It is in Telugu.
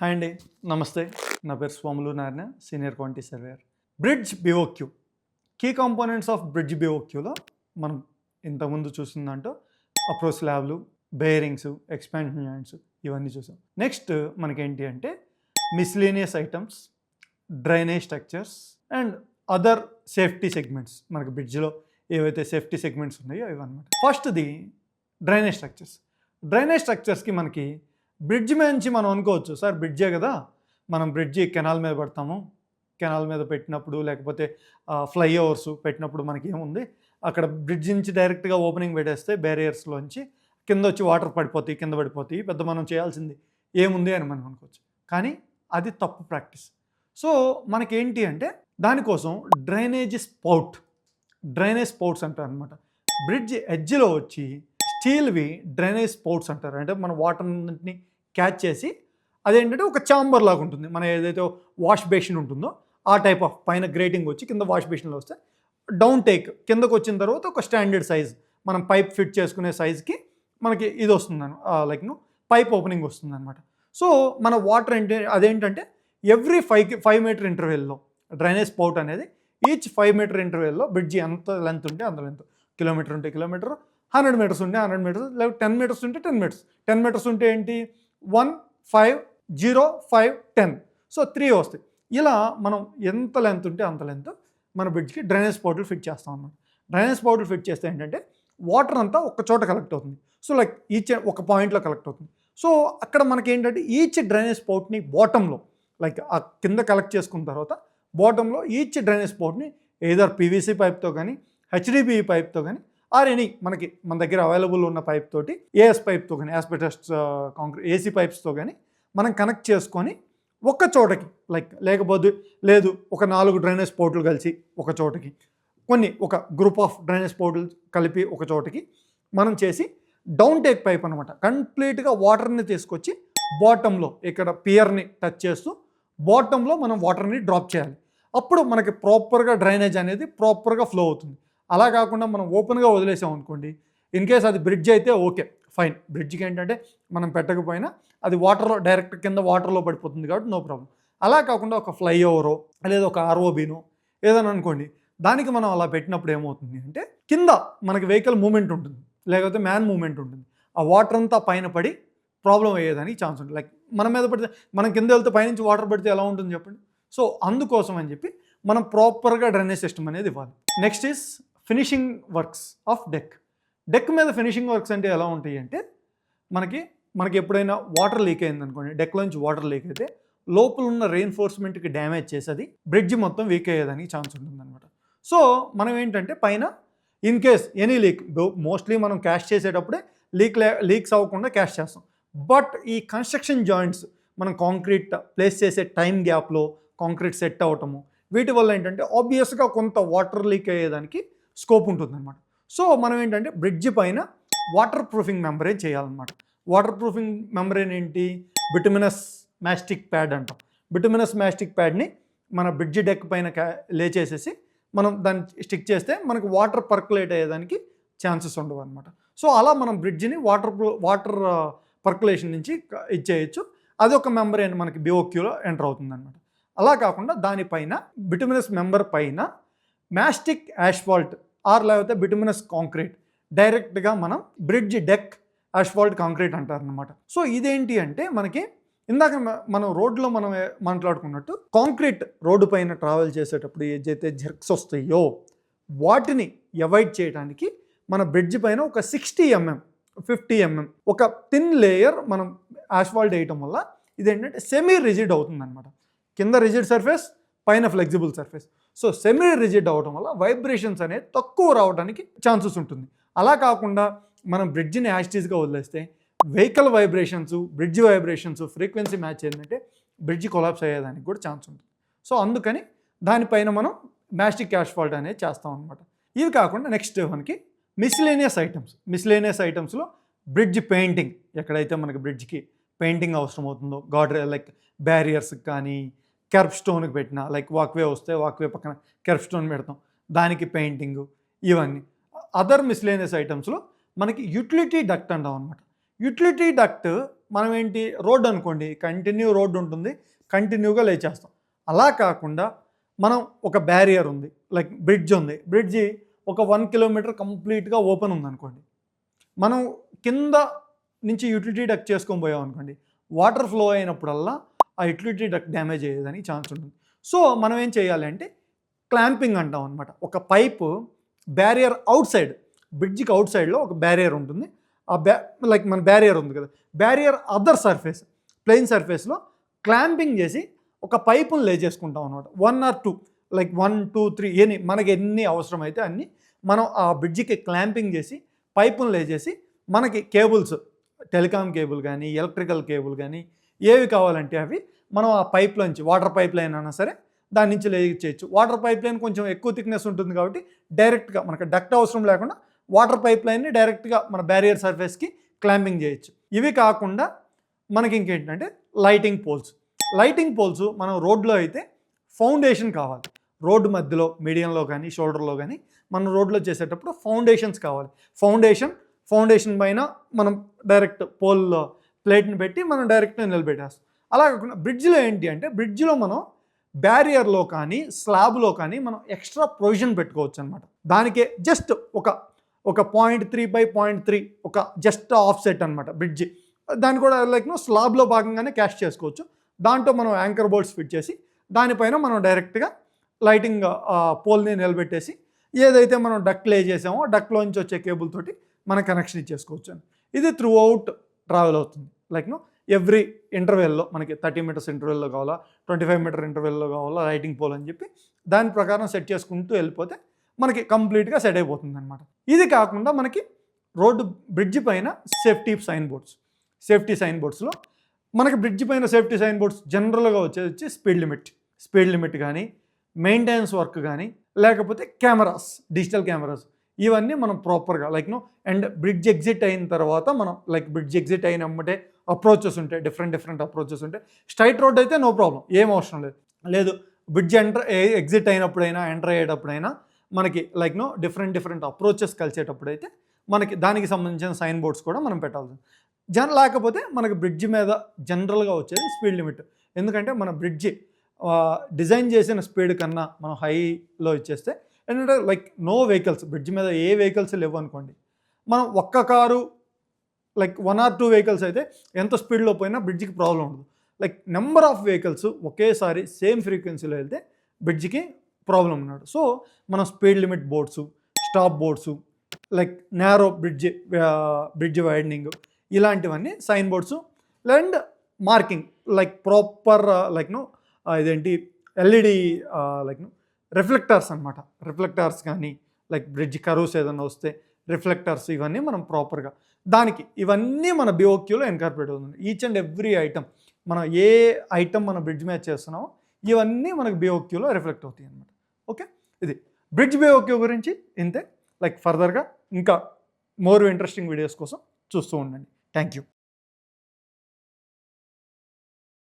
హాయ్ అండి, నమస్తే. నా పేరు Swamulu Narayana, senior quantity surveyor. Bridge BOQ, key components of bridge బిఓక్యూలో మనం ఇంతకుముందు చూసిన దాంట్లో అప్రోచ్ స్లాబ్లు, బేరింగ్స్, ఎక్స్పాన్షన్ జాయింట్స్ ఇవన్నీ చూసాం. నెక్స్ట్ మనకేంటి అంటే miscellaneous items, drainage structures and other safety segments. మనకి బ్రిడ్జ్లో ఏవైతే సేఫ్టీ సెగ్మెంట్స్ ఉన్నాయో ఇవన్నమాట. ఫస్ట్ది డ్రైనేజ్ స్ట్రక్చర్స్. డ్రైనేజ్ స్ట్రక్చర్స్కి మనకి బ్రిడ్జ్ నుంచి మనం అనుకోవచ్చు, సార్ బ్రిడ్జే కదా, మనం బ్రిడ్జి కెనాల్ మీద పెడతాము, కెనాల్ మీద పెట్టినప్పుడు లేకపోతే ఫ్లైఓవర్స్ పెట్టినప్పుడు మనకి ఏముంది, అక్కడ బ్రిడ్జ్ నుంచి డైరెక్ట్గా ఓపెనింగ్ పెట్టేస్తే బ్యారియర్స్లోంచి కింద వచ్చి వాటర్ పడిపోతాయి, కింద పడిపోతాయి, పెద్ద మనం చేయాల్సింది ఏముంది అని మనం అనుకోవచ్చు. కానీ అది తప్పు ప్రాక్టీస్. సో మనకేంటి అంటే దానికోసం డ్రైనేజ్ స్పౌట్స్ అంటారు అనమాట. బ్రిడ్జ్ ఎడ్జ్లో వచ్చి స్టీల్వి డ్రైనేజ్ స్పౌట్స్ అంటారు. అంటే మన వాటర్ని క్యాచ్ చేసి అదేంటంటే ఒక ఛాంబర్ లాగా ఉంటుంది. మన ఏదైతే వాష్ బేసిన్ ఉంటుందో ఆ టైప్ ఆఫ్ పైన గ్రేటింగ్ వచ్చి కింద వాష్ బేసిన్లో వస్తే డౌన్ టేక్ కిందకు వచ్చిన తర్వాత ఒక స్టాండర్డ్ సైజ్ మనం పైప్ ఫిట్ చేసుకునే సైజ్కి మనకి ఇది వస్తుందని లైక్ పైప్ ఓపెనింగ్ వస్తుంది అనమాట. సో మన వాటర్ అదేంటంటే ఎవ్రీ 5 మీటర్ ఇంటర్వెల్లో డ్రైనేజ్ స్పౌట్ అనేది ఈచ్ 5 మీటర్ ఇంటర్వెల్లో బ్రిడ్జి ఎంత లెంత్ ఉంటే అంత లెంత్, కిలోమీటర్ ఉంటే కిలోమీటర్, 100 మీటర్స్ ఉంటే 100 మీటర్స్, లేకపోతే 10 మీటర్స్ ఉంటే 10 మీటర్స్ ఉంటే ఏంటి 1, 5, 0, 5, 10, సో 3 వస్తాయి. ఇలా మనం ఎంత లెంత్ ఉంటే అంత లెంత్ మన బ్రిడ్జ్కి డ్రైనేజ్ స్పౌట్లు ఫిట్ చేస్తాం అన్నమాట. డ్రైనేజ్ స్పౌట్లు ఫిట్ చేస్తే ఏంటంటే వాటర్ అంతా ఒక చోట కలెక్ట్ అవుతుంది. సో లైక్ ఈచ్ ఒక పాయింట్లో కలెక్ట్ అవుతుంది. సో అక్కడ మనకి ఏంటంటే ఈచ్ డ్రైనేజ్ స్పౌట్ని బాటంలో లైక్ ఆ కింద కలెక్ట్ చేసుకున్న తర్వాత బాటంలో ఈచ్ డ్రైనేజ్ స్పౌట్ని ఏదర్ పీవీసీ పైప్తో కానీ హెచ్డిపిఈ పైప్తో కానీ ఆర్ ఎనీ మనకి మన దగ్గర అవైలబుల్ ఉన్న పైప్ తోటి ఏఎస్ పైప్తో కానీ యాస్బెస్టాస్ కాంక్రీట్ ఏసీ పైప్స్తో కానీ మనం కనెక్ట్ చేసుకొని ఒక చోటకి లేకపోతే లేదు ఒక 4 డ్రైనేజ్ స్పౌట్లు కలిసి ఒక చోటకి, ఒక గ్రూప్ ఆఫ్ డ్రైనేజ్ స్పౌట్లు కలిపి ఒక చోటకి మనం చేసి డౌన్ టేక్ పైప్ అనమాట. కంప్లీట్గా వాటర్ని తీసుకొచ్చి బాటంలో ఇక్కడ పియర్ని టచ్ చేస్తూ బాటంలో మనం వాటర్ని డ్రాప్ చేయాలి. అప్పుడు మనకి ప్రాపర్గా డ్రైనేజ్ అనేది ప్రాపర్గా ఫ్లో అవుతుంది. అలా కాకుండా మనం ఓపెన్గా వదిలేసాం అనుకోండి, ఇన్ కేస్ అది బ్రిడ్జ్ అయితే ఓకే ఫైన్, బ్రిడ్జ్కి ఏంటంటే మనం పెట్టకపోయినా అది వాటర్లో డైరెక్ట్ కింద వాటర్లో పడిపోతుంది కాబట్టి నో ప్రాబ్లం. అలా కాకుండా ఒక ఫ్లైఓవరో లేదా ఒక ఆర్ఓబీనో ఏదైనా అనుకోండి, దానికి మనం అలా పెట్టినప్పుడు ఏమవుతుంది అంటే కింద మనకి వెహికల్ మూమెంట్ ఉంటుంది, లేకపోతే మ్యాన్ మూమెంట్ ఉంటుంది, ఆ వాటర్ అంతా పైన పడి ప్రాబ్లం అయ్యేదానికి ఛాన్స్ ఉంటుంది. లైక్ మన మీద పడితే మనం కింద వెళ్తే పైనుంచి వాటర్ పడితే ఎలా ఉంటుంది చెప్పండి. సో అందుకోసం అని చెప్పి మనం ప్రాపర్గా డ్రైనేజ్ సిస్టమ్ అనేది ఇవ్వాలి. Next is finishing works of deck మీద ఫినిషింగ్ వర్క్స్ అంటే ఎలా ఉంటాయి అంటే మనకి ఎప్పుడైనా వాటర్ లీక్ అయింది అనుకోండి, డెక్లోంచి వాటర్ లీక్ అయితే లోపల ఉన్న రెయిన్ఫోర్స్మెంట్కి డ్యామేజ్ చేసి అది బ్రిడ్జ్ మొత్తం వీక్ అయ్యేదానికి ఛాన్స్ ఉంటుందన్నమాట. సో మనం ఏంటంటే పైన in case any leak, mostly మనం క్యాష్ చేసేటప్పుడే లీక్స్ అవ్వకుండా క్యాష్ చేస్తాం. బట్ ఈ కన్స్ట్రక్షన్ జాయింట్స్ మనం కాంక్రీట్ ప్లేస్ చేసే టైం గ్యాప్లో కాంక్రీట్ సెట్ అవ్వటము, వీటి వల్ల ఏంటంటే ఆబ్వియస్గా కొంత వాటర్ లీక్ అయ్యేదానికి స్కోప్ ఉంటుందన్నమాట. సో మనం ఏంటంటే బ్రిడ్జ్ పైన వాటర్ ప్రూఫింగ్ మెంబ్రేన్ చేయాలన్నమాట. వాటర్ ప్రూఫింగ్ మెంబ్రేన్ ఏంటి, బిటుమినస్ మాస్టిక్ ప్యాడ్ అంటాం. బిటుమినస్ మాస్టిక్ ప్యాడ్ని మన బ్రిడ్జ్ డెక్ పైన లేచేసేసి మనం దాన్ని స్టిక్ చేస్తే మనకు వాటర్ పర్కులేట్ అయ్యేదానికి ఛాన్సెస్ ఉండవు అనమాట. సో అలా మనం బ్రిడ్జిని వాటర్ పర్కులేషన్ నుంచి ఇచ్చేయచ్చు. అది ఒక మెంబ్రేన్ మనకి బిఓక్యూలో ఎంటర్ అవుతుంది అనమాట. అలా కాకుండా దానిపైన బిటుమినస్ మెంబర్ పైన మాస్టిక్ యాస్ఫాల్ట్ ఆర్ లేకపోతే బిటుమినస్ కాంక్రీట్ డైరెక్ట్గా మనం బ్రిడ్జ్ డెక్ యాస్ఫాల్ట్ కాంక్రీట్ అంటారనమాట. సో ఇదేంటి అంటే మనకి ఇందాక మనం రోడ్లో మనం మాట్లాడుకున్నట్టు కాంక్రీట్ రోడ్డు పైన ట్రావెల్ చేసేటప్పుడు ఏదైతే జర్క్స్ వస్తాయో వాటిని అవాయిడ్ చేయడానికి మన బ్రిడ్జ్ పైన ఒక 60 mm 50 mm ఒక థిన్ లేయర్ మనం యాస్ఫాల్ట్ వేయటం వల్ల ఇదేంటంటే సెమీ రిజిడ్ అవుతుందన్నమాట. కింద రిజిడ్ సర్ఫేస్, పైన flexible surface. So semi rigid అవ్వడం వల్ల వైబ్రేషన్స్ అనేది తక్కువ రావడానికి ఛాన్సెస్ ఉంటుంది. అలా కాకుండా మనం బ్రిడ్జిని యాస్టీస్గా వదిలేస్తే vehicle vibrations, bridge vibrations frequency match ఏంటంటే బ్రిడ్జ్ కొలాప్స్ అయ్యేదానికి కూడా ఛాన్స్ ఉంటుంది. సో అందుకని దానిపైన మనం మాస్టిక్ యాస్ఫాల్ట్ అనేది చేస్తాం అనమాట. ఇవి కాకుండా నెక్స్ట్ మనకి మిస్లేనియస్ ఐటమ్స్లో బ్రిడ్జ్ పెయింటింగ్, ఎక్కడైతే మనకి బ్రిడ్జ్కి పెయింటింగ్ అవసరం అవుతుందో, లైక్ బ్యారియర్స్కి కానీ కెర్బ్ స్టోన్కి పెట్టిన, లైక్ వాక్వే వస్తే వాక్వే పక్కన కెర్బ్ స్టోన్ పెడతాం, దానికి పెయింటింగు, ఇవన్నీ. అదర్ మిస్లేనియస్ ఐటమ్స్లో మనకి యూటిలిటీ డక్ట్ అంటాం అనమాట. యూటిలిటీ డక్ట్ మనం ఏంటి రోడ్డు అనుకోండి, కంటిన్యూ రోడ్డు ఉంటుంది, కంటిన్యూగా లేచేస్తాం. అలా కాకుండా మనం ఒక బ్యారియర్ ఉంది, లైక్ బ్రిడ్జ్ ఉంది, బ్రిడ్జి ఒక 1 కిలోమీటర్ కంప్లీట్గా ఓపెన్ ఉందనుకోండి, మనం కింద నుంచి యూటిలిటీ డక్ట్ చేసుకొని పోయాం అనుకోండి, వాటర్ ఫ్లో అయినప్పుడల్లా ఆ యూటిలిటీ డక్ట్ డ్యామేజ్ అయ్యేదానికి ఛాన్స్ ఉంటుంది. సో మనం ఏం చేయాలి అంటే క్లాంపింగ్ అంటాం అనమాట. ఒక పైపు బ్యారియర్ అవుట్ సైడ్, బ్రిడ్జికి అవుట్ సైడ్లో ఒక బ్యారియర్ ఉంటుంది. ఆ లైక్ మన బ్యారియర్ ఉంది కదా, బ్యారియర్ అదర్ సర్ఫేస్, ప్లెయిన్ సర్ఫేస్లో క్లాంపింగ్ చేసి ఒక పైపును లే చేసుకుంటాం అనమాట. 1 or 2, లైక్ 1, 2, 3 మనకి ఎన్ని అవసరమైతే అన్ని మనం ఆ బ్రిడ్జికి క్లాంపింగ్ చేసి పైపును లే చేసి, మనకి కేబుల్స్, టెలికాం కేబుల్ కానీ ఎలక్ట్రికల్ కేబుల్ కానీ ఏవి కావాలంటే అవి మనం ఆ పైప్లోంచి, వాటర్ పైప్ లైన్ అయినా సరే దాని నుంచి లే చేయొచ్చు. వాటర్ పైప్ లైన్ కొంచెం ఎక్కువ థిక్నెస్ ఉంటుంది కాబట్టి డైరెక్ట్గా మనకు డక్ట్ అవసరం లేకుండా వాటర్ పైప్ లైన్ని డైరెక్ట్గా మన బ్యారియర్ సర్ఫేస్కి క్లాంపింగ్ చేయొచ్చు. ఇవి కాకుండా మనకి ఇంకేంటంటే లైటింగ్ పోల్స్. లైటింగ్ పోల్స్ మనం రోడ్లో అయితే ఫౌండేషన్ కావాలి. రోడ్డు మధ్యలో, మీడియంలో కానీ షోల్డర్లో కానీ మనం రోడ్లో చేసేటప్పుడు ఫౌండేషన్స్ కావాలి. ఫౌండేషన్ పైన మనం డైరెక్ట్ పోల్ ప్లేట్ని పెట్టి మనం డైరెక్ట్గా నిలబెట్టేస్తాం. అలా కాకుండా బ్రిడ్జ్లో ఏంటి అంటే, బ్రిడ్జ్లో మనం బ్యారియర్లో కానీ స్లాబ్లో కానీ మనం ఎక్స్ట్రా ప్రొవిజన్ పెట్టుకోవచ్చు అనమాట. దానికే జస్ట్ ఒక 0.3/0.3 ఒక జస్ట్ ఆఫ్ సెట్ అనమాట బ్రిడ్జి. దాన్ని కూడా లైక్ స్లాబ్లో భాగంగానే క్యాష్ చేసుకోవచ్చు. దాంట్లో మనం యాంకర్ బోల్ట్స్ ఫిట్ చేసి దానిపైన మనం డైరెక్ట్గా లైటింగ్ పోల్ని నిలబెట్టేసి ఏదైతే మనం డక్ట్ లే చేసామో డక్ట్లోంచి వచ్చే కేబుల్ తోటి మనం కనెక్షన్ ఇచ్చేసుకోవచ్చు అని. ఇది త్రూ అవుట్ ట్రావెల్ అవుతుంది. లైక్ ఎవ్రీ ఇంటర్వెల్లో మనకి 30 మీటర్స్ ఇంటర్వెల్లో కావాలా, 25 మీటర్ ఇంటర్వెల్లో కావాలా లైటింగ్ పోల్ అని చెప్పి దాని ప్రకారం సెట్ చేసుకుంటూ వెళ్ళిపోతే మనకి కంప్లీట్గా సెట్ అయిపోతుంది అనమాట. ఇది కాకుండా మనకి రోడ్డు బ్రిడ్జి పైన సేఫ్టీ సైన్ బోర్డ్స్లో మనకి బ్రిడ్జి పైన సేఫ్టీ సైన్ బోర్డ్స్ జనరల్గా వచ్చి స్పీడ్ లిమిట్ కానీ, మెయింటెనెన్స్ వర్క్ కానీ, లేకపోతే కెమెరాస్, డిజిటల్ కెమెరాస్, ఇవన్నీ మనం ప్రాపర్గా అండ్ బ్రిడ్జ్ ఎగ్జిట్ అయిన తర్వాత మనం బ్రిడ్జ్ ఎగ్జిట్ అయినమ్మటే అప్రోచెస్ ఉంటాయి, డిఫరెంట్ అప్రోచెస్ ఉంటాయి. స్ట్రైట్ రోడ్ అయితే నో ప్రాబ్లం, ఏం అవసరం లేదు. బ్రిడ్జ్ ఎగ్జిట్ అయినప్పుడైనా ఎంటర్ అయ్యేటప్పుడైనా మనకి డిఫరెంట్ అప్రోచెస్ కలిసేటప్పుడైతే మనకి దానికి సంబంధించిన సైన్ బోర్డ్స్ కూడా మనం పెట్టాల్సింది. లేకపోతే మనకి బ్రిడ్జ్ మీద జనరల్గా వచ్చేది స్పీడ్ లిమిట్. ఎందుకంటే మన బ్రిడ్జి డిజైన్ చేసిన స్పీడ్ కన్నా మనం హైలో ఇచ్చేస్తే ఏంటంటే నో వెహికల్స్, బ్రిడ్జ్ మీద ఏ వెహికల్స్ లేవు అనుకోండి, మనం ఒక్క కారు 1 or 2 వెహికల్స్ అయితే ఎంత స్పీడ్లో పోయినా బ్రిడ్జికి ప్రాబ్లం ఉండదు. నెంబర్ ఆఫ్ వెహికల్స్ ఒకేసారి సేమ్ ఫ్రీక్వెన్సీలో వెళ్తే బ్రిడ్జికి ప్రాబ్లం ఉన్నాడు. సో మనం speed limit boards, stop boards, narrow bridge widening, ఇలాంటివన్నీ sign boards and marking proper ఇదేంటి ఎల్ఈడి రిఫ్లెక్టర్స్ అనమాట. రిఫ్లెక్టర్స్ కానీ బ్రిడ్జ్ కర్వ్స్ ఏదైనా వస్తే రిఫ్లెక్టర్స్, ఇవన్నీ మనం ప్రాపర్గా దానికి ఇవన్నీ మన బిఓక్యూలో ఇన్కార్పొరేట్ అవుతుంది. ఈచ్ అండ్ ఎవ్రీ ఐటమ్, మనం ఏ ఐటమ్ మన బ్రిడ్జ్ మీద చేస్తున్నామో ఇవన్నీ మనకు బిఓక్యూలో రిఫ్లెక్ట్ అవుతాయి అనమాట. ఓకే, ఇది బ్రిడ్జ్ బిఓక్యూ గురించి ఇంతే. ఫర్దర్గా ఇంకా మోర్ ఇంట్రెస్టింగ్ వీడియోస్ కోసం చూస్తూ ఉండండి. Thank you.